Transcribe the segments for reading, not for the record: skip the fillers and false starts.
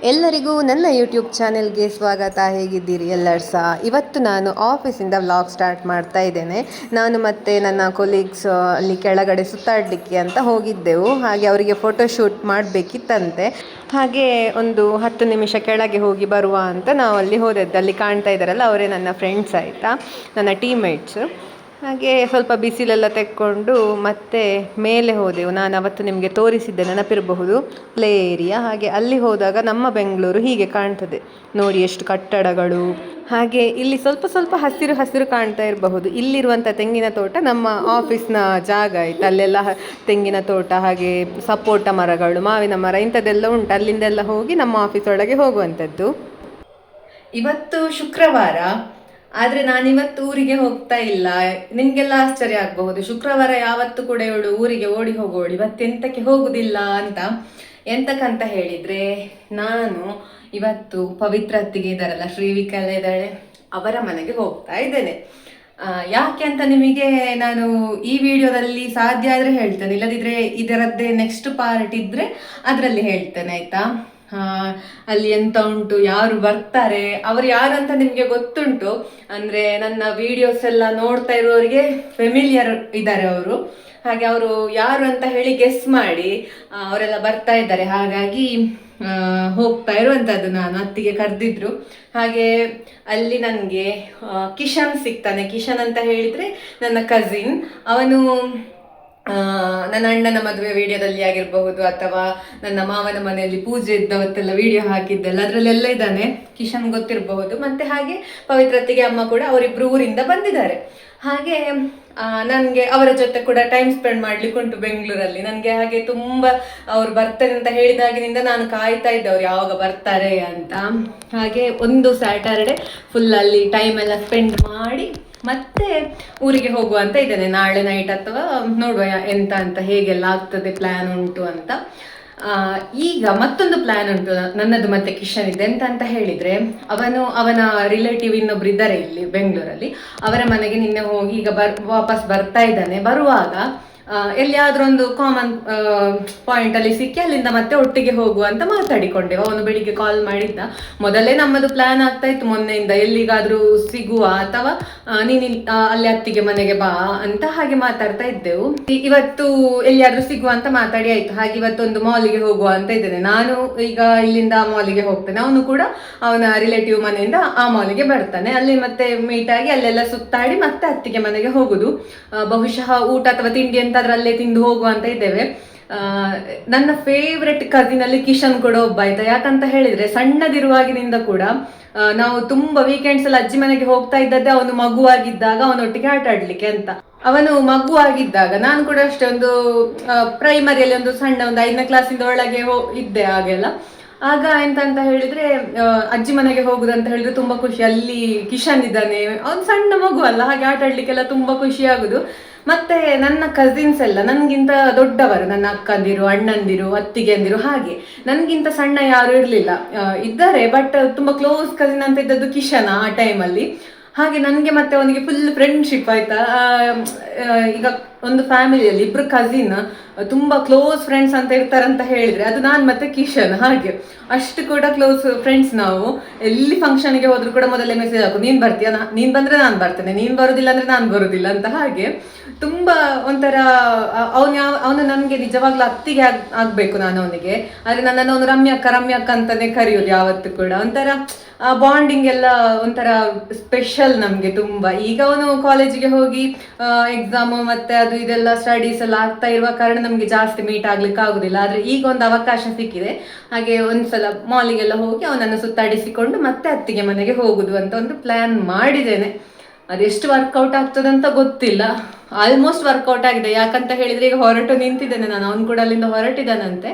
ಎಲ್ಲರಿಗೂ ನನ್ನ ಯೂಟ್ಯೂಬ್ ಚಾನೆಲ್ಗೆ ಸ್ವಾಗತ. ಹೇಗಿದ್ದೀರಿ ಎಲ್ಲರೂ ಸಹ? ಇವತ್ತು ನಾನು ಆಫೀಸಿಂದ ವ್ಲಾಗ್ ಸ್ಟಾರ್ಟ್ ಮಾಡ್ತಾ ಇದ್ದೇನೆ. ನಾನು ಮತ್ತು ನನ್ನ ಕೊಲೀಗ್ಸ್ ಅಲ್ಲಿ ಕೆಳಗಡೆ ಸುತ್ತಾಡಲಿಕ್ಕೆ ಅಂತ ಹೋಗಿದ್ದೆವು. ಹಾಗೆ ಅವರಿಗೆ ಫೋಟೋಶೂಟ್ ಮಾಡಬೇಕಿತ್ತಂತೆ. ಹಾಗೆ ಒಂದು 10 ನಿಮಿಷ ಕೆಳಗೆ ಹೋಗಿ ಬರುವ ಅಂತ ನಾವು ಅಲ್ಲಿ ಹೋದದ್ದು. ಅಲ್ಲಿ ಕಾಣ್ತಾ ಇದ್ದಾರಲ್ಲ, ಅವರೇ ನನ್ನ ಫ್ರೆಂಡ್ಸ್ ಆಯಿತಾ, ನನ್ನ ಟೀಮ್ಮೇಟ್ಸು. ಹಾಗೆ ಸ್ವಲ್ಪ ಬಿಸಿಲೆಲ್ಲ ತೆಕ್ಕೊಂಡು ಮತ್ತೆ ಮೇಲೆ ಹೋದೆವು. ನಾನು ಅವತ್ತು ನಿಮಗೆ ತೋರಿಸಿದ್ದೆ, ನೆನಪಿರಬಹುದು, ಪ್ಲೇ ಏರಿಯಾ. ಹಾಗೆ ಅಲ್ಲಿ ಹೋದಾಗ ನಮ್ಮ ಬೆಂಗಳೂರು ಹೀಗೆ ಕಾಣ್ತದೆ ನೋಡಿ, ಎಷ್ಟು ಕಟ್ಟಡಗಳು. ಹಾಗೆ ಇಲ್ಲಿ ಸ್ವಲ್ಪ ಸ್ವಲ್ಪ ಹಸಿರು ಹಸಿರು ಕಾಣ್ತಾ ಇರಬಹುದು. ಇಲ್ಲಿರುವಂಥ ತೆಂಗಿನ ತೋಟ ನಮ್ಮ ಆಫೀಸ್ನ ಜಾಗ ಆಯಿತು. ಅಲ್ಲೆಲ್ಲ ತೆಂಗಿನ ತೋಟ, ಹಾಗೆ ಸಪೋಟ ಮರಗಳು, ಮಾವಿನ ಮರ ಇಂಥದ್ದೆಲ್ಲ ಉಂಟು. ಅಲ್ಲಿಂದೆಲ್ಲ ಹೋಗಿ ನಮ್ಮ ಆಫೀಸ್ ಒಳಗೆ ಹೋಗುವಂಥದ್ದು. ಇವತ್ತು ಶುಕ್ರವಾರ, ಆದರೆ ನಾನಿವತ್ತು ಊರಿಗೆ ಹೋಗ್ತಾ ಇಲ್ಲ. ನಿಮಗೆಲ್ಲ ಆಶ್ಚರ್ಯ ಆಗಬಹುದು, ಶುಕ್ರವಾರ ಯಾವತ್ತು ಕೂಡ ಇವಳು ಊರಿಗೆ ಓಡಿ ಹೋಗೋಳು, ಇವತ್ತೆಂತಕ್ಕೆ ಹೋಗುದಿಲ್ಲ ಅಂತ. ಎಂತಕ್ಕಂತ ಹೇಳಿದರೆ, ನಾನು ಇವತ್ತು ಪವಿತ್ರ ಅತ್ತಿಗೆ ಇದ್ದಾರಲ್ಲ, ಶ್ರೀವಿಕಲ ಇದ್ದಾಳೆ, ಅವರ ಮನೆಗೆ ಹೋಗ್ತಾ ಇದ್ದೇನೆ. ಯಾಕೆ ಅಂತ ನಿಮಗೆ ನಾನು ಈ ವಿಡಿಯೋದಲ್ಲಿ ಸಾಧ್ಯ ಆದರೆ ಹೇಳ್ತೇನೆ, ಇಲ್ಲದಿದ್ದರೆ ಇದರದ್ದೇ ನೆಕ್ಸ್ಟ್ ಪಾರ್ಟ್ ಇದ್ದರೆ ಅದರಲ್ಲಿ ಹೇಳ್ತೇನೆ ಆಯಿತಾ. ಅಲ್ಲಿ ಎಂತ ಉಂಟು, ಯಾರು ಬರ್ತಾರೆ, ಅವರು ಯಾರು ಅಂತ ನಿಮಗೆ ಗೊತ್ತುಂಟು. ಅಂದರೆ ನನ್ನ ವಿಡಿಯೋಸ್ ಎಲ್ಲ ನೋಡ್ತಾ ಇರೋರಿಗೆ ಫೆಮಿಲಿಯರ್ ಇದ್ದಾರೆ ಅವರು. ಹಾಗೆ ಅವರು ಯಾರು ಅಂತ ಹೇಳಿ ಗೆಸ್ ಮಾಡಿ ಅವರೆಲ್ಲ ಬರ್ತಾ ಇದ್ದಾರೆ. ಹಾಗಾಗಿ ಹೋಗ್ತಾ ಇರುವಂಥದ್ದು. ನಾನು ಅತ್ತಿಗೆ ಕರೆದಿದ್ರು. ಹಾಗೆ ಅಲ್ಲಿ ನನಗೆ ಕಿಶನ್ ಸಿಗ್ತಾನೆ. ಕಿಶನ್ ಅಂತ ಹೇಳಿದರೆ ನನ್ನ ಕಸಿನ್. ಅವನು ನನ್ನ ಅಣ್ಣನ ಮದುವೆ ವಿಡಿಯೋದಲ್ಲಿ ಆಗಿರಬಹುದು, ಅಥವಾ ನನ್ನ ಮಾವನ ಮನೆಯಲ್ಲಿ ಪೂಜೆ ಇದ್ದವತ್ತೆಲ್ಲ ವಿಡಿಯೋ ಹಾಕಿದ್ದೆಲ್ಲ ಅದರಲ್ಲೆಲ್ಲ ಇದ್ದಾನೆ. ಕಿಶನ್ ಗೊತ್ತಿರಬಹುದು. ಮತ್ತು ಹಾಗೆ ಪವಿತ್ರತೆಗೆ ಅಮ್ಮ ಕೂಡ ಅವರಿಬ್ಬರು ಊರಿಂದ ಬಂದಿದ್ದಾರೆ. ಹಾಗೆ ನನಗೆ ಅವರ ಜೊತೆ ಕೂಡ ಟೈಮ್ ಸ್ಪೆಂಡ್ ಮಾಡ್ಲಿಕ್ಕೆ ಉಂಟು ಬೆಂಗಳೂರಲ್ಲಿ. ನನಗೆ ಹಾಗೆ ತುಂಬ ಅವ್ರು ಬರ್ತಾರೆ ಅಂತ ಹೇಳಿದಾಗಿನಿಂದ ನಾನು ಕಾಯ್ತಾ ಇದ್ದೆ ಅವ್ರು ಯಾವಾಗ ಬರ್ತಾರೆ ಅಂತ. ಹಾಗೆ ಒಂದು ಸ್ಯಾಟರ್ಡೆ ಫುಲ್ ಅಲ್ಲಿ ಟೈಮ್ ಎಲ್ಲ ಸ್ಪೆಂಡ್ ಮಾಡಿ ಮತ್ತೆ ಊರಿಗೆ ಹೋಗುವ ಅಂತ ಇದ್ದೇನೆ. ನಾಳೆ ನೈಟ್ ಅಥವಾ ನೋಡುವ ಎಂತ ಅಂತ, ಹೇಗೆಲ್ಲ ಆಗ್ತದೆ, ಪ್ಲ್ಯಾನ್ ಉಂಟು ಅಂತ. ಈಗ ಮತ್ತೊಂದು ಪ್ಲ್ಯಾನ್ ಉಂಟು ನನ್ನದು ಮತ್ತೆ ಕಿಶನ್ ಇದೆ. ಎಂತ ಅಂತ ಹೇಳಿದರೆ, ಅವನ ರಿಲೇಟಿವ್ ಇನ್ನೊಬ್ರು ಇದ್ದಾರೆ ಇಲ್ಲಿ ಬೆಂಗಳೂರಲ್ಲಿ. ಅವರ ಮನೆಗೆ ನಿನ್ನೆ ಹೋಗಿ ಈಗ ವಾಪಸ್ ಬರ್ತಾ ಇದ್ದಾನೆ. ಬರುವಾಗ ಎಲ್ಲಿಯಾದ್ರೂ ಒಂದು ಕಾಮನ್ ಪಾಯಿಂಟ್ ಅಲ್ಲಿ ಸಿಕ್ಕಿ ಅಲ್ಲಿಂದ ಮತ್ತೆ ಒಟ್ಟಿಗೆ ಹೋಗುವ ಅಂತ ಮಾತಾಡಿಕೊಂಡೆವು. ಅವನು ಬೆಳಿಗ್ಗೆ ಕಾಲ್ ಮಾಡಿದ್ದ. ಮೊದಲೇ ನಮ್ಮದು ಪ್ಲಾನ್ ಆಗ್ತಾ ಇತ್ತು ಮೊನ್ನೆಯಿಂದ, ಎಲ್ಲಿಗಾದ್ರೂ ಸಿಗುವ ಅಥವಾ ನೀನು ಅಲ್ಲಿ ಅತ್ತಿಗೆ ಮನೆಗೆ ಬಾ ಅಂತ ಹಾಗೆ ಮಾತಾಡ್ತಾ ಇದ್ದೆವು. ಇವತ್ತು ಎಲ್ಲಿಯಾದ್ರೂ ಸಿಗುವ ಅಂತ ಮಾತಾಡಿ ಆಯ್ತು. ಹಾಗೆ ಇವತ್ತೊಂದು ಮಾಲಿಗೆ ಹೋಗುವ ಅಂತ ಇದ್ದೇನೆ. ನಾನು ಈಗ ಇಲ್ಲಿಂದ ಮಾಲಿಗೆ ಹೋಗ್ತೇನೆ, ಅವನು ಕೂಡ ಅವನ ರಿಲೇಟಿವ್ ಮನೆಯಿಂದ ಆ ಮಾಲಿಗೆ ಬರ್ತಾನೆ. ಅಲ್ಲಿ ಮತ್ತೆ ಮೀಟ್ ಆಗಿ ಅಲ್ಲೆಲ್ಲ ಸುತ್ತಾಡಿ ಮತ್ತೆ ಅತ್ತಿಗೆ ಮನೆಗೆ ಹೋಗುದು. ಬಹುಶಃ ಊಟ ಅಥವಾ ತಿಂಡಿ ಅಂತ ಅದರಲ್ಲೇ ತಿಂದು ಹೋಗುವ ಅಂತ ಇದ್ದೇವೆ. ನನ್ನ ಫೇವ್ರೆಟ್ ಕಸಿನಲ್ಲಿ ಕಿಶನ್ ಕೂಡ ಒಬ್ಬ ಆಯ್ತಾ. ಯಾಕಂತ ಹೇಳಿದ್ರೆ, ಸಣ್ಣದಿರುವಾಗಿನಿಂದ ಕೂಡ ನಾವು ತುಂಬಾ ವೀಕೆಂಡ್ಸ್ ಎಲ್ಲ ಅಜ್ಜಿ ಮನೆಗೆ ಹೋಗ್ತಾ ಇದ್ದದ್ದೇ ಅವನು ಮಗುವಾಗಿದ್ದಾಗ ಅವನೊಟ್ಟಿಗೆ ಆಟ ಆಡ್ಲಿಕ್ಕೆ ಅಂತ. ಅವನು ಮಗುವಾಗಿದ್ದಾಗ ನಾನು ಕೂಡ ಅಷ್ಟೇ ಒಂದು ಪ್ರೈಮರಿಯಲ್ಲಿ ಒಂದು ಸಣ್ಣ ಒಂದು 5ನೇ ಕ್ಲಾಸಿಂದ ಒಳಗೆ ಇದ್ದೆ ಹಾಗೆಲ್ಲ. ಆಗ ಎಂತ ಅಂತ ಹೇಳಿದ್ರೆ, ಅಜ್ಜಿ ಮನೆಗೆ ಹೋಗುದಂತ ಹೇಳಿದ್ರೆ ತುಂಬಾ ಖುಷಿ. ಅಲ್ಲಿ ಕಿಶನ್ ಇದ್ದಾನೆ, ಅವ್ನು ಸಣ್ಣ ಮಗು ಅಲ್ಲ, ಹಾಗೆ ಆಟ ಆಡ್ಲಿಕ್ಕೆಲ್ಲ ತುಂಬಾ ಖುಷಿ ಆಗುದು. ಮತ್ತೆ ನನ್ನ ಕಸಿನ್ಸ್ ಎಲ್ಲ ನನ್ಗಿಂತ ದೊಡ್ಡವರು, ನನ್ನ ಅಕ್ಕಂದಿರು, ಅಣ್ಣಂದಿರು, ಅತ್ತಿಗೆಂದಿರು. ಹಾಗೆ ನನ್ಗಿಂತ ಸಣ್ಣ ಯಾರು ಇರ್ಲಿಲ್ಲ. ಇದ್ದಾರೆ, ಬಟ್ ತುಂಬಾ ಕ್ಲೋಸ್ ಕಸಿನ್ ಅಂತ ಇದ್ದದ್ದು ಕಿಶನ್ ಆ ಟೈಮಲ್ಲಿ. ಹಾಗೆ ನನಗೆ ಮತ್ತೆ ಅವನಿಗೆ ಫುಲ್ ಫ್ರೆಂಡ್ಶಿಪ್ ಆಯ್ತಾ. ಈಗ ಒಂದು ಫ್ಯಾಮಿಲಿಯಲ್ಲಿ ಇಬ್ರು ಕಸಿನ್ ತುಂಬಾ ಕ್ಲೋಸ್ ಫ್ರೆಂಡ್ಸ್ ಅಂತ ಇರ್ತಾರಂತ ಹೇಳಿದ್ರೆ ಅದು ನಾನು ಮತ್ತೆ ಕಿಶನ್. ಹಾಗೆ ಅಷ್ಟು ಕೂಡ ಕ್ಲೋಸ್ ಫ್ರೆಂಡ್ಸ್ ನಾವು. ಎಲ್ಲಿ ಫಂಕ್ಷನ್ಗೆ ಹೋದ್ರು ಕೂಡ ಮೊದಲೇ ಮೆಸೇಜ್ ಹಾಕು, ನೀನ್ ಬರ್ತೀಯ, ನೀನ್ ಬಂದ್ರೆ ನಾನು ಬರ್ತೇನೆ, ನೀನ್ ಬರುದಿಲ್ಲ ಅಂದ್ರೆ ನಾನು ಬರುದಿಲ್ಲ ಅಂತ. ಹಾಗೆ ತುಂಬಾ ಒಂಥರ ಅವನು ನನಗೆ ನಿಜವಾಗ್ಲೂ ಅತ್ತಿಗೆ ಆಗ್ಬೇಕು ನಾನು ಅವನಿಗೆ. ಆದ್ರೆ ನನ್ನನ್ನು ಅವನು ರಮ್ಯಕ್ಕ ಅಂತಾನೆ ಕರೆಯೋದು ಯಾವತ್ತು ಕೂಡ. ಒಂಥರ ಆ ಬಾಂಡಿಂಗ್ ಎಲ್ಲ ಒಂಥರ ಸ್ಪೆಷಲ್ ನಮ್ಗೆ ತುಂಬಾ. ಈಗ ಅವನು ಕಾಲೇಜಿಗೆ ಹೋಗಿ ಎಕ್ಸಾಮು ಮತ್ತೆ ಅದು ಇದೆಲ್ಲ ಸ್ಟಡೀಸ್ ಎಲ್ಲ ಆಗ್ತಾ ಇರುವ ಕಾರಣ ನಮ್ಗೆ ಜಾಸ್ತಿ ಮೀಟ್ ಆಗ್ಲಿಕ್ಕೆ ಆಗುದಿಲ್ಲ. ಆದ್ರೆ ಈಗ ಒಂದು ಅವಕಾಶ ಸಿಕ್ಕಿದೆ. ಹಾಗೆ ಒಂದ್ಸಲ ಮಾಲಿಗೆಲ್ಲ ಹೋಗಿ ಅವನನ್ನು ಸುತ್ತಾಡಿಸಿಕೊಂಡು ಮತ್ತೆ ಅತ್ತಿಗೆ ಮನೆಗೆ ಹೋಗುದು ಅಂತ ಒಂದು ಪ್ಲಾನ್ ಮಾಡಿದ್ದೇನೆ. ಅದೆಷ್ಟು ವರ್ಕೌಟ್ ಆಗ್ತದಂತ ಗೊತ್ತಿಲ್ಲ. ಆಲ್ಮೋಸ್ಟ್ ವರ್ಕೌಟ್ ಆಗಿದೆ. ಯಾಕಂತ ಹೇಳಿದ್ರೆ, ಈಗ ಹೊರಟು ನಿಂತಿದ್ದೇನೆ ನಾನು, ಅವನು ಕೂಡ ಅಲ್ಲಿಂದ ಹೊರಟಿದ್ದಾನಂತೆ.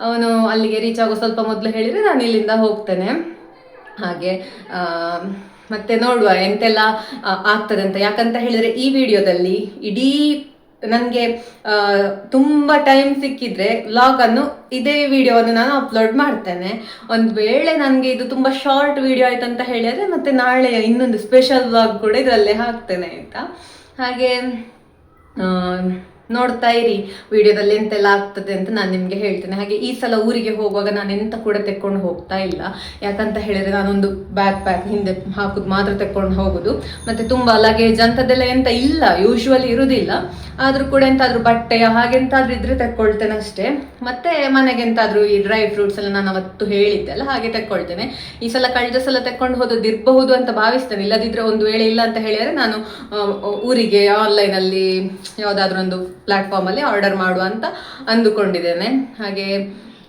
ಅವನು ಅಲ್ಲಿಗೆ ರೀಚ್ ಆಗೋ ಸ್ವಲ್ಪ ಮೊದಲು ಹೇಳಿದ್ರೆ ನಾನು ಇಲ್ಲಿಂದ ಹೋಗ್ತೇನೆ. ಹಾಗೆ ಮತ್ತೆ ನೋಡುವ ಎಂತೆಲ್ಲ ಆಗ್ತದೆ ಅಂತ. ಯಾಕಂತ ಹೇಳಿದ್ರೆ, ಈ ವಿಡಿಯೋದಲ್ಲಿ ಇಡೀ ನನಗೆ ತುಂಬ ಟೈಮ್ ಸಿಕ್ಕಿದ್ರೆ ವ್ಲಾಗನ್ನು ಇದೇ ವಿಡಿಯೋವನ್ನು ನಾನು ಅಪ್ಲೋಡ್ ಮಾಡ್ತೇನೆ. ಒಂದು ವೇಳೆ ನನಗೆ ಇದು ತುಂಬ ಶಾರ್ಟ್ ವಿಡಿಯೋ ಆಯ್ತು ಅಂತ ಹೇಳಿದರೆ ಮತ್ತೆ ನಾಳೆ ಇನ್ನೊಂದು ಸ್ಪೆಷಲ್ ವ್ಲಾಗ್ ಕೂಡ ಇದರಲ್ಲೇ ಹಾಕ್ತೇನೆ ಆಯಿತಾ. ಹಾಗೆ ನೋಡ್ತಾ ಇರಿ ವಿಡಿಯೋದಲ್ಲಿ ಎಂತೆಲ್ಲ ಆಗ್ತದೆ ಅಂತ ನಾನು ನಿಮಗೆ ಹೇಳ್ತೇನೆ. ಹಾಗೆ ಈ ಸಲ ಊರಿಗೆ ಹೋಗುವಾಗ ನಾನು ಎಂತ ಕೂಡ ತೆಕ್ಕೊಂಡು ಹೋಗ್ತಾ ಇಲ್ಲ. ಯಾಕಂತ ಹೇಳಿದ್ರೆ ನಾನೊಂದು ಬ್ಯಾಗ್ ಪ್ಯಾಕ್ ಹಿಂದೆ ಹಾಕುದು ಮಾತ್ರ ತೆಕ್ಕೊಂಡು ಹೋಗುದು. ಮತ್ತೆ ತುಂಬಾ ಲಗೇಜ್ ಅಂತದೆಲ್ಲ ಎಂತ ಇಲ್ಲ, ಯೂಶುವಲಿ ಇರುವುದಿಲ್ಲ. ಆದ್ರೂ ಕೂಡ ಎಂತಾದ್ರೂ ಬಟ್ಟೆಯ ಹಾಗೆಂತಾದ್ರೂ ಇದ್ರೆ ತೆಕ್ಕೊಳ್ತೇನೆ ಅಷ್ಟೇ. ಮತ್ತೆ ಮನೆಗೆ ಎಂತಾದ್ರೂ ಈ ಡ್ರೈ ಫ್ರೂಟ್ಸ್ ಎಲ್ಲ ನಾನು ಅವತ್ತು ಹೇಳಿದ್ದೆ ಅಲ್ಲ, ಹಾಗೆ ತೆಕ್ಕೊಳ್ತೇನೆ. ಈ ಸಲ ಕಳೆದ ಸಲ ತೆಕ್ಕೊಂಡು ಹೋದದ್ದು ಇರಬಹುದು ಅಂತ ಭಾವಿಸ್ತೇನೆ. ಇಲ್ಲದಿದ್ರೆ ಒಂದು ವೇಳೆ ಇಲ್ಲ ಅಂತ ಹೇಳಿದ್ರೆ ನಾನು ಊರಿಗೆ ಆನ್ಲೈನ್ ಅಲ್ಲಿ ಯಾವ್ದಾದ್ರು ಒಂದು ಪ್ಲಾಟ್ಫಾರ್ಮ್ ಅಲ್ಲಿ ಆರ್ಡರ್ ಮಾಡುವ ಅಂತ ಅಂದುಕೊಂಡಿದ್ದೇನೆ. ಹಾಗೆ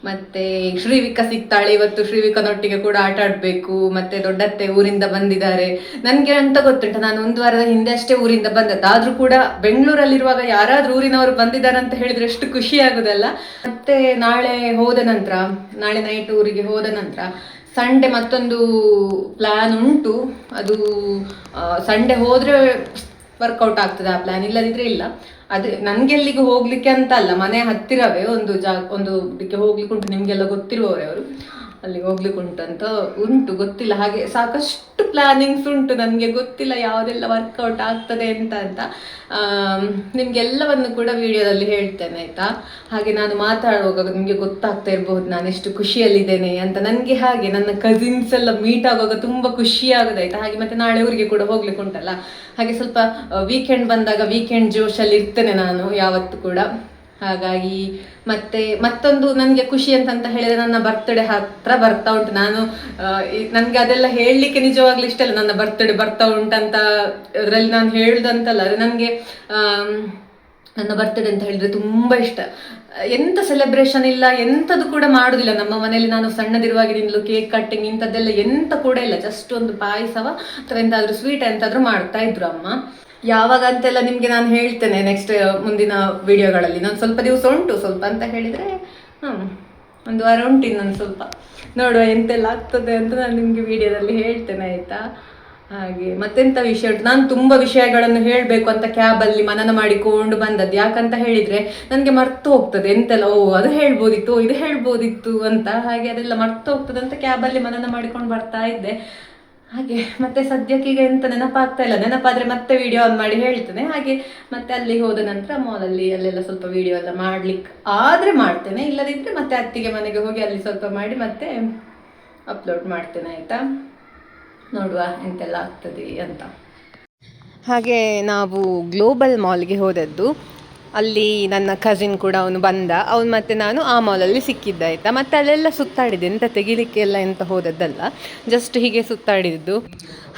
ಮತ್ತೆ ಶ್ರೀವಿಕಾ ಸಿಗ್ತಾಳೆ ಇವತ್ತು. ಶ್ರೀವಿಕಾನೊಟ್ಟಿಗೆ ಕೂಡ ಆಟ ಆಡ್ಬೇಕು. ಮತ್ತೆ ದೊಡ್ಡತ್ತೆ ಊರಿಂದ ಬಂದಿದ್ದಾರೆ. ನನ್ಗೆ ಅಂತ ಗೊತ್ತುಂಟ, ನಾನು ಒಂದು ವಾರದ ಹಿಂದೆ ಅಷ್ಟೇ ಊರಿಂದ ಬಂದದ್ದು. ಆದ್ರೂ ಕೂಡ ಬೆಂಗಳೂರಲ್ಲಿರುವಾಗ ಯಾರಾದ್ರೂ ಊರಿನವರು ಬಂದಿದ್ದಾರೆ ಅಂತ ಹೇಳಿದ್ರೆ ಎಷ್ಟು ಖುಷಿ ಆಗುದಲ್ಲ. ಮತ್ತೆ ನಾಳೆ ನೈಟ್ ಊರಿಗೆ ಹೋದ ನಂತರ ಸಂಡೇ ಮತ್ತೊಂದು ಪ್ಲಾನ್ ಉಂಟು. ಅದು ಸಂಡೇ ಹೋದ್ರೆ ವರ್ಕೌಟ್ ಆಗ್ತದೆ ಆ ಪ್ಲಾನ್, ಇಲ್ಲದಿದ್ರೆ ಇಲ್ಲ. ಅದು ನನ್ಗೆಲ್ಲಿಗೂ ಹೋಗ್ಲಿಕ್ಕೆ ಅಂತ ಅಲ್ಲ, ಮನೆ ಹತ್ತಿರವೇ ಒಂದು ಇದಕ್ಕೆ ಹೋಗ್ಲಿಕ್ಕೆ ಉಂಟು. ನಿಮ್ಗೆಲ್ಲ ಗೊತ್ತಿರುವವರೇ ಅವರು, ಅಲ್ಲಿಗೆ ಹೋಗ್ಲಿಕ್ಕೆ ಉಂಟು ಗೊತ್ತಿಲ್ಲ. ಹಾಗೆ ಸಾಕಷ್ಟು ಪ್ಲಾನಿಂಗ್ಸ್ ಉಂಟು, ನನಗೆ ಗೊತ್ತಿಲ್ಲ ಯಾವುದೆಲ್ಲ ವರ್ಕೌಟ್ ಆಗ್ತದೆ ಅಂತ ನಿಮ್ಗೆಲ್ಲವನ್ನು ಕೂಡ ವಿಡಿಯೋದಲ್ಲಿ ಹೇಳ್ತೇನೆ ಆಯ್ತಾ. ಹಾಗೆ ನಾನು ಮಾತಾಡುವಾಗ ನಿಮಗೆ ಗೊತ್ತಾಗ್ತಾ ಇರಬಹುದು ನಾನು ಎಷ್ಟು ಖುಷಿಯಲ್ಲಿದ್ದೇನೆ ಅಂತ. ನನಗೆ ಹಾಗೆ ನನ್ನ ಕಸಿನ್ಸ್ ಎಲ್ಲ ಮೀಟ್ ಆಗುವಾಗ ತುಂಬಾ ಖುಷಿ ಆಗೋದಾಯ್ತಾ. ಹಾಗೆ ಮತ್ತೆ ನಾಳೆ ಊರಿಗೆ ಕೂಡ ಹೋಗ್ಲಿಕ್ಕೆ ಉಂಟಲ್ಲ, ಹಾಗೆ ಸ್ವಲ್ಪ ವೀಕೆಂಡ್ ಬಂದಾಗ ವೀಕೆಂಡ್ ಜೋಶಲ್ಲಿ ಇರ್ತೇನೆ ನಾನು ಯಾವತ್ತು ಕೂಡ. ಹಾಗಾಗಿ ಮತ್ತೊಂದು ನನಗೆ ಖುಷಿ ಅಂತ ಹೇಳಿದ್ರೆ ನನ್ನ ಬರ್ತ್ಡೇ ಹತ್ರ ಬರ್ತಾ ಉಂಟು. ನನ್ಗೆ ಅದೆಲ್ಲ ಹೇಳಲಿಕ್ಕೆ ನಿಜವಾಗ್ಲೂ ಇಷ್ಟ ಇಲ್ಲ, ನನ್ನ ಬರ್ತ್ಡೇ ಬರ್ತಾ ಉಂಟಂತ ಅದರಲ್ಲಿ ನಾನು ಹೇಳುದಂತಲ್ಲ. ಅದು ನನಗೆ ನನ್ನ ಬರ್ತ್ಡೇ ಅಂತ ಹೇಳಿದ್ರೆ ತುಂಬಾ ಇಷ್ಟ. ಎಂತ ಸೆಲೆಬ್ರೇಷನ್ ಇಲ್ಲ, ಎಂಥದ್ದು ಕೂಡ ಮಾಡುದಿಲ್ಲ ನಮ್ಮ ಮನೆಯಲ್ಲಿ. ನಾನು ಸಣ್ಣದಿರುವಾಗಿನಿಂದಲೂ ಕೇಕ್ ಕಟ್ಟಿಂಗ್ ಇಂಥದ್ದೆಲ್ಲ ಎಂತ ಕೂಡ ಇಲ್ಲ. ಜಸ್ಟ್ ಒಂದು ಪಾಯಸವ ಅಥವಾ ಎಂತಾದ್ರೂ ಸ್ವೀಟ್ ಎಂತಾದ್ರೂ ಮಾಡ್ತಾ ಇದ್ರು ಅಮ್ಮ. ಯಾವಾಗ ಅಂತೆಲ್ಲ ನಿಮ್ಗೆ ನಾನು ಹೇಳ್ತೇನೆ ನೆಕ್ಸ್ಟ್ ಮುಂದಿನ ವಿಡಿಯೋಗಳಲ್ಲಿ. ನಾನು ಸ್ವಲ್ಪ ದಿವಸ ಉಂಟು, ಸ್ವಲ್ಪ ಅಂತ ಹೇಳಿದ್ರೆ ಒಂದು ವಾರ ಉಂಟು ಇನ್ನೊಂದು ಸ್ವಲ್ಪ. ನೋಡುವ ಎಂತೆಲ್ಲ ಆಗ್ತದೆ ಅಂತ ನಾನು ನಿಮ್ಗೆ ವಿಡಿಯೋದಲ್ಲಿ ಹೇಳ್ತೇನೆ ಆಯ್ತಾ. ಹಾಗೆ ಮತ್ತೆಂತ ವಿಷಯ ಉಂಟು, ನಾನು ತುಂಬಾ ವಿಷಯಗಳನ್ನು ಹೇಳಬೇಕು ಅಂತ ಕ್ಯಾಬಲ್ಲಿ ಮನನ ಮಾಡಿಕೊಂಡು ಬಂದದ್ದು. ಯಾಕಂತ ಹೇಳಿದ್ರೆ ನನಗೆ ಮರ್ತು ಹೋಗ್ತದೆ ಎಂತೆಲ್ಲ, ಅದು ಹೇಳ್ಬೋದಿತ್ತು, ಇದು ಹೇಳ್ಬೋದಿತ್ತು ಅಂತ. ಹಾಗೆ ಅದೆಲ್ಲ ಮರ್ತು ಹೋಗ್ತದೆ ಅಂತ ಕ್ಯಾಬಲ್ಲಿ ಮನನ ಮಾಡಿಕೊಂಡು ಬರ್ತಾ ಇದ್ದೆ. ಹಾಗೆ ಮತ್ತೆ ಸದ್ಯಕ್ಕೆ ಈಗ ಎಂತ ನೆನಪಾಗ್ತಾ ಇಲ್ಲ. ನೆನಪಾದ್ರೆ ಮತ್ತೆ ವಿಡಿಯೋ ಆನ್ ಮಾಡಿ ಹೇಳ್ತೇನೆ. ಹಾಗೆ ಮತ್ತೆ ಅಲ್ಲಿಗೆ ಹೋದ ನಂತರ ಮಾಲಲ್ಲಿ ಅಲ್ಲೆಲ್ಲ ಸ್ವಲ್ಪ ವಿಡಿಯೋ ಎಲ್ಲ ಮಾಡ್ಲಿಕ್ಕೆ ಆದ್ರೆ ಮಾಡ್ತೇನೆ, ಇಲ್ಲದಿದ್ರೆ ಮತ್ತೆ ಅತ್ತಿಗೆ ಮನೆಗೆ ಹೋಗಿ ಅಲ್ಲಿ ಸ್ವಲ್ಪ ಮಾಡಿ ಮತ್ತೆ ಅಪ್ಲೋಡ್ ಮಾಡ್ತೇನೆ ಆಯ್ತಾ. ನೋಡುವ ಎಂತೆಲ್ಲ ಆಗ್ತದೆ ಅಂತ. ಹಾಗೆ ನಾವು ಗ್ಲೋಬಲ್ ಮಾಲ್ಗೆ ಹೋದದ್ದು. ಅಲ್ಲಿ ನನ್ನ ಕಸಿನ್ ಕೂಡ ಅವನು ಬಂದ, ಅವನು ಮತ್ತೆ ನಾನು ಆ ಮಾಲಲ್ಲಿ ಸಿಕ್ಕಿದ್ದ ಆಯಿತಾ. ಮತ್ತು ಅಲ್ಲೆಲ್ಲ ಸುತ್ತಾಡಿದೆ, ಎಂತ ತೆಗಿಲಿಕ್ಕೆ ಎಲ್ಲ ಎಂತ ಹೋದದ್ದಲ್ಲ, ಜಸ್ಟ್ ಹೀಗೆ ಸುತ್ತಾಡಿದ್ದು.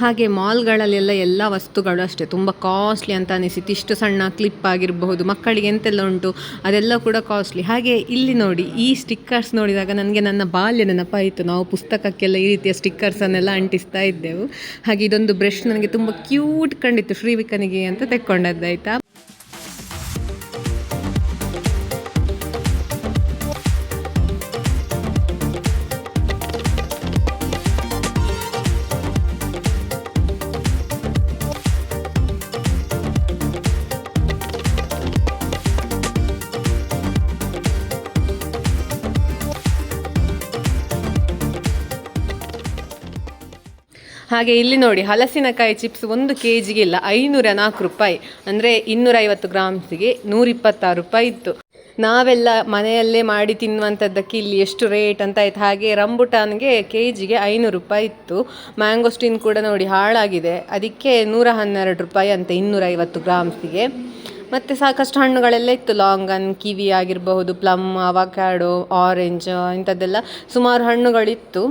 ಹಾಗೆ ಮಾಲ್ಗಳಲ್ಲೆಲ್ಲ ಎಲ್ಲ ವಸ್ತುಗಳು ಅಷ್ಟೇ ತುಂಬ ಕಾಸ್ಟ್ಲಿ ಅಂತ ಅನಿಸಿತು. ಇಷ್ಟು ಸಣ್ಣ ಕ್ಲಿಪ್ ಆಗಿರಬಹುದು, ಮಕ್ಕಳಿಗೆ ಎಂತೆಲ್ಲ ಉಂಟು ಅದೆಲ್ಲ ಕೂಡ ಕಾಸ್ಟ್ಲಿ. ಹಾಗೆ ಇಲ್ಲಿ ನೋಡಿ, ಈ ಸ್ಟಿಕ್ಕರ್ಸ್ ನೋಡಿದಾಗ ನನಗೆ ನನ್ನ ಬಾಲ್ಯ ನೆನಪಾಯಿತು. ನಾವು ಪುಸ್ತಕಕ್ಕೆಲ್ಲ ಈ ರೀತಿಯ ಸ್ಟಿಕ್ಕರ್ಸನ್ನೆಲ್ಲ ಅಂಟಿಸ್ತಾ ಇದ್ದೆವು. ಹಾಗೆ ಇದೊಂದು ಬ್ರಷ್ ನನಗೆ ತುಂಬ ಕ್ಯೂಟ್ ಕಂಡಿತ್ತು, ಶ್ರೀವಿಕನಿಗೆ ಅಂತ ತೆಕ್ಕೊಂಡದ್ದಾಯ್ತಾ. ಹಾಗೆ ಇಲ್ಲಿ ನೋಡಿ, ಹಲಸಿನಕಾಯಿ ಚಿಪ್ಸ್ 1 kg ಇಲ್ಲ, 504 ರೂಪಾಯಿ, ಅಂದರೆ 250 ಗ್ರಾಮ್ಸಿಗೆ 126 ರೂಪಾಯಿ ಇತ್ತು. ನಾವೆಲ್ಲ ಮನೆಯಲ್ಲೇ ಮಾಡಿ ತಿನ್ನುವಂಥದ್ದಕ್ಕೆ ಇಲ್ಲಿ ಎಷ್ಟು ರೇಟ್ ಅಂತ ಆಯ್ತು. ಹಾಗೆ ರಂಬುಟಾನ್ಗೆ kgಗೆ 500 ರೂಪಾಯಿ ಇತ್ತು. ಮ್ಯಾಂಗೋಸ್ಟಿನ್ ಕೂಡ ನೋಡಿ ಹಾಳಾಗಿದೆ, ಅದಕ್ಕೆ 112 ರೂಪಾಯಿ ಅಂತ 250 ಗ್ರಾಮ್ಸಿಗೆ. ಮತ್ತು ಸಾಕಷ್ಟು ಹಣ್ಣುಗಳೆಲ್ಲ ಇತ್ತು, ಲಾಂಗನ್, ಕಿವಿ ಆಗಿರಬಹುದು, ಪ್ಲಮ್, ಅವಕ್ಯಾಡೋ, ಆರೆಂಜ್ ಇಂಥದ್ದೆಲ್ಲ ಸುಮಾರು ಹಣ್ಣುಗಳಿತ್ತು.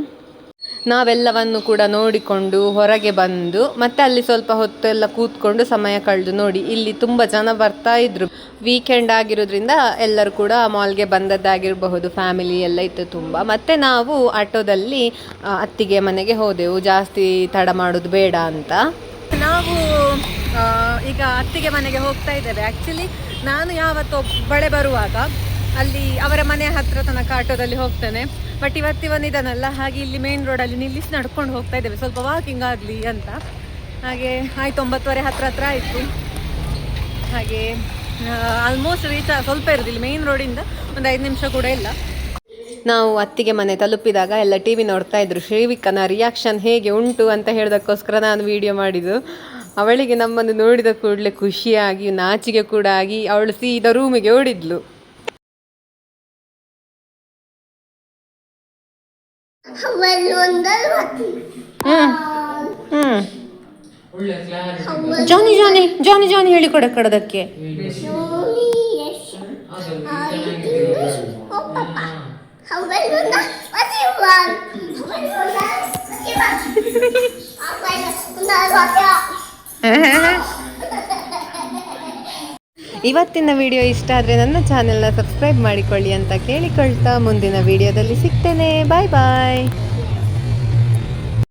ನಾವೆಲ್ಲವನ್ನು ಕೂಡ ನೋಡಿಕೊಂಡು ಹೊರಗೆ ಬಂದು ಮತ್ತೆ ಅಲ್ಲಿ ಸ್ವಲ್ಪ ಹೊತ್ತೆಲ್ಲ ಕೂತ್ಕೊಂಡು ಸಮಯ ಕಳೆದು. ನೋಡಿ, ಇಲ್ಲಿ ತುಂಬ ಜನ ಬರ್ತಾ ಇದ್ರು, ವೀಕೆಂಡ್ ಆಗಿರೋದ್ರಿಂದ ಎಲ್ಲರೂ ಕೂಡ ಮಾಲ್ಗೆ ಬಂದದ್ದಾಗಿರಬಹುದು, ಫ್ಯಾಮಿಲಿ ಎಲ್ಲ ಇತ್ತು ತುಂಬ. ಮತ್ತು ನಾವು ಆಟೋದಲ್ಲಿ ಅತ್ತಿಗೆ ಮನೆಗೆ ಹೋದೆವು, ಜಾಸ್ತಿ ತಡ ಮಾಡೋದು ಬೇಡ ಅಂತ. ನಾವು ಈಗ ಅತ್ತಿಗೆ ಮನೆಗೆ ಹೋಗ್ತಾ ಇದ್ದೇವೆ. ಆ್ಯಕ್ಚುಲಿ ನಾನು ಯಾವತ್ತೊಬ್ಬಳೆ ಬರುವಾಗ ಅಲ್ಲಿ ಅವರ ಮನೆ ಹತ್ರ ತನಕ ಆಟೋದಲ್ಲಿ ಹೋಗ್ತೇನೆ. ಬಟ್ ಇವತ್ತಿವನಿದನಲ್ಲ, ಹಾಗೆ ಇಲ್ಲಿ ಮೇನ್ ರೋಡಲ್ಲಿ ನಿಲ್ಲಿಸಿ ನಡ್ಕೊಂಡು ಹೋಗ್ತಾ ಇದ್ದೇವೆ, ಸ್ವಲ್ಪ ವಾಕಿಂಗ್ ಆಗಲಿ ಅಂತ. ಹಾಗೆ ಆಯ್ತು, 9:30 ಹತ್ರ ಆಯಿತು. ಹಾಗೆ ಆಲ್ಮೋಸ್ಟ್ ರೀಚ್ ಸ್ವಲ್ಪ ಇರೋದಿಲ್ಲ, ಮೇನ್ ರೋಡಿಂದ ಒಂದು 5 ನಿಮಿಷ ಕೂಡ ಇಲ್ಲ. ನಾವು ಅತ್ತಿಗೆ ಮನೆ ತಲುಪಿದಾಗ ಎಲ್ಲ ಟಿ ವಿ ನೋಡ್ತಾ ಇದ್ರು. ಶ್ರೀವಿಕನ ರಿಯಾಕ್ಷನ್ ಹೇಗೆ ಉಂಟು ಅಂತ ಹೇಳೋದಕ್ಕೋಸ್ಕರ ನಾನು ವಿಡಿಯೋ ಮಾಡಿದ್ದು. ಅವಳಿಗೆ ನಮ್ಮನ್ನು ನೋಡಿದ ಕೂಡಲೇ ಖುಷಿಯಾಗಿ ನಾಚಿಕೆ ಕೂಡ ಆಗಿ ಅವಳು ಸೀದಾ ರೂಮಿಗೆ ಓಡಿದ್ಲು. ಜಾನಿ ಜಾನಿ ಜಾನಿ ಜಾನಿ ಹೇಳಿ ಕೊಡಕ್ಕೆ ಇವತ್ತಿನ ವಿಡಿಯೋ ಇಷ್ಟ ಆದರೆ ನನ್ನ ಚಾನೆಲ್ನ ಸಬ್ಸ್ಕ್ರೈಬ್ ಮಾಡಿಕೊಳ್ಳಿ ಅಂತ ಕೇಳಿಕೊಳ್ತಾ ಮುಂದಿನ ವಿಡಿಯೋದಲ್ಲಿ ಸಿಗ್ತೇನೆ. ಬಾಯ್ ಬಾಯ್.